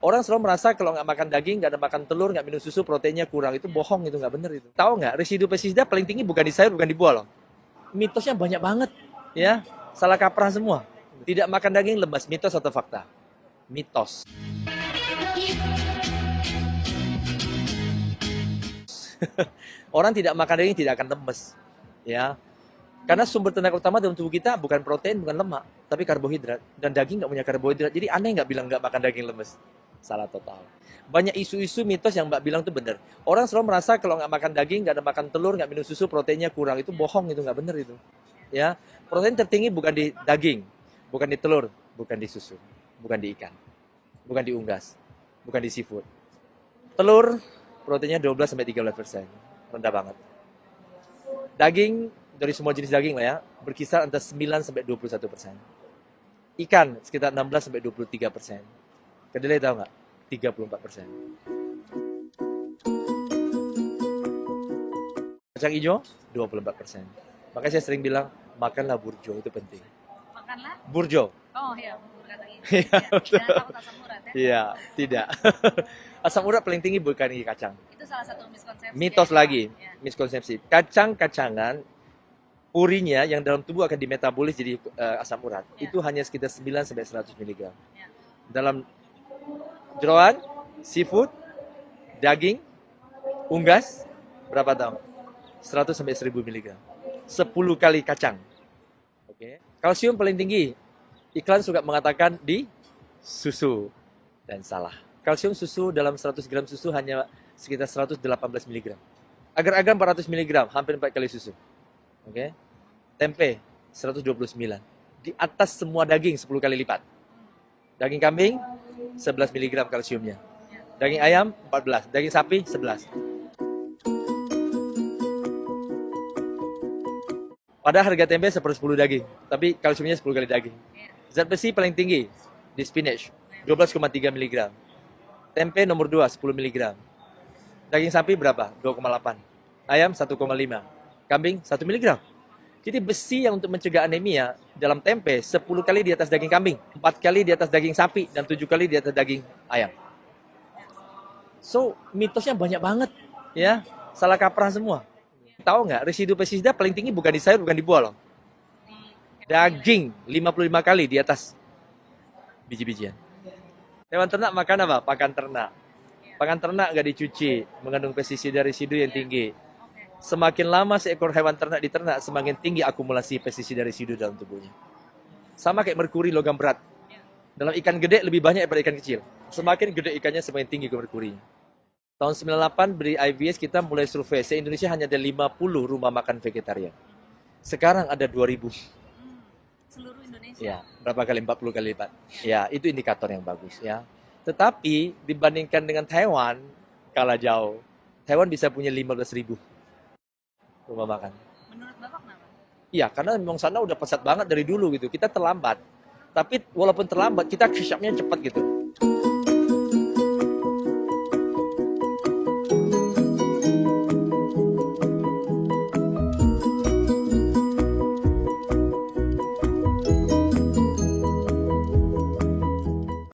Orang selalu merasa kalau nggak makan daging, nggak ada makan telur, nggak minum susu, proteinnya kurang. Itu bohong, itu nggak bener itu. Tahu nggak, residu pestisida paling tinggi bukan di sayur, bukan di buah loh. Mitosnya banyak banget, ya. Salah kaprah semua. Tidak makan daging lemas, mitos atau fakta? Mitos. Orang tidak makan daging tidak akan lemes, ya. Karena sumber tenaga utama dalam tubuh kita bukan protein, bukan lemak, tapi karbohidrat. Dan daging nggak punya karbohidrat. Jadi aneh nggak bilang nggak makan daging lemes. Salah total. Banyak isu-isu mitos yang Mbak bilang itu benar. Orang selalu merasa kalau nggak makan daging, nggak ada makan telur, nggak minum susu, proteinnya kurang. Itu bohong, itu nggak benar itu. Ya, protein tertinggi bukan di daging, bukan di telur, bukan di susu, bukan di ikan, bukan di unggas, bukan di seafood. Telur proteinnya 12-13%, rendah banget. Daging dari semua jenis daging lah ya, berkisar antara 9-21%. Ikan sekitar 16-23%. Kedelai tahu nggak? 34%. Kacang hijau 24%. Makanya saya sering bilang, makanlah burjo, itu penting. Makanlah? Burjo. Oh iya, bubur kacang hijau. Iya, Ya. betul. Jangan takut asam urat ya. Iya, tidak. Asam urat paling tinggi bukan di kacang. Itu salah satu miskonsepsi. Mitos ya, lagi, Pak. Ya. miskonsepsi. Kacang-kacangan, urinnya yang dalam tubuh akan dimetabolis jadi asam urat. Ya. Itu hanya sekitar 9-100 mg. Ya. Dalam jeroan, seafood, daging, unggas, berapa tahun? 100-1000 mg. 10 kali kacang. Oke. Kalsium paling tinggi. Iklan suka mengatakan di susu. Dan salah. Kalsium susu dalam 100 gram susu hanya sekitar 118 mg. Agar-agar 400 mg, hampir 4 kali susu. Oke. Tempe 129. Di atas semua daging 10 kali lipat. Daging kambing 11 mg kalsiumnya. Daging ayam 14, daging sapi 11. Pada harga tempe 1/10 daging, tapi kalsiumnya 10 kali daging. Zat besi paling tinggi di spinach 12,3 mg. Tempe nomor 2 10 mg. Daging sapi berapa? 2,8. Ayam 1,5. Kambing 1 mg. Jadi besi yang untuk mencegah anemia dalam tempe 10 kali di atas daging kambing, 4 kali di atas daging sapi, dan 7 kali di atas daging ayam. So, mitosnya banyak banget, ya. Salah kaprah semua. Tahu nggak, residu pestisida paling tinggi bukan di sayur, bukan di buah loh. Daging 55 kali di atas biji-bijian. Hewan ternak makan apa? Pakan ternak. Pakan ternak nggak dicuci, mengandung pestisida residu yang tinggi. Semakin lama seekor hewan ternak diternak, semakin tinggi akumulasi pestisida residu dalam tubuhnya. Sama kayak merkuri logam berat. Dalam ikan gede lebih banyak daripada ikan kecil. Semakin gede ikannya, semakin tinggi merkurinya. Tahun 98 beri IBS kita mulai survei. Se-Indonesia hanya ada 50 rumah makan vegetarian. Sekarang ada 2000. Seluruh Indonesia. Ya, berapa kali? 40 kali lipat. Ya, itu indikator yang bagus ya. Tetapi dibandingkan dengan Taiwan, kalah jauh. Taiwan bisa punya 15.000 rumah makan. Menurut Bapak kenapa? Iya, karena memang sana udah pesat banget dari dulu gitu. Kita terlambat. Tapi walaupun terlambat, kita catch up-nya cepat gitu.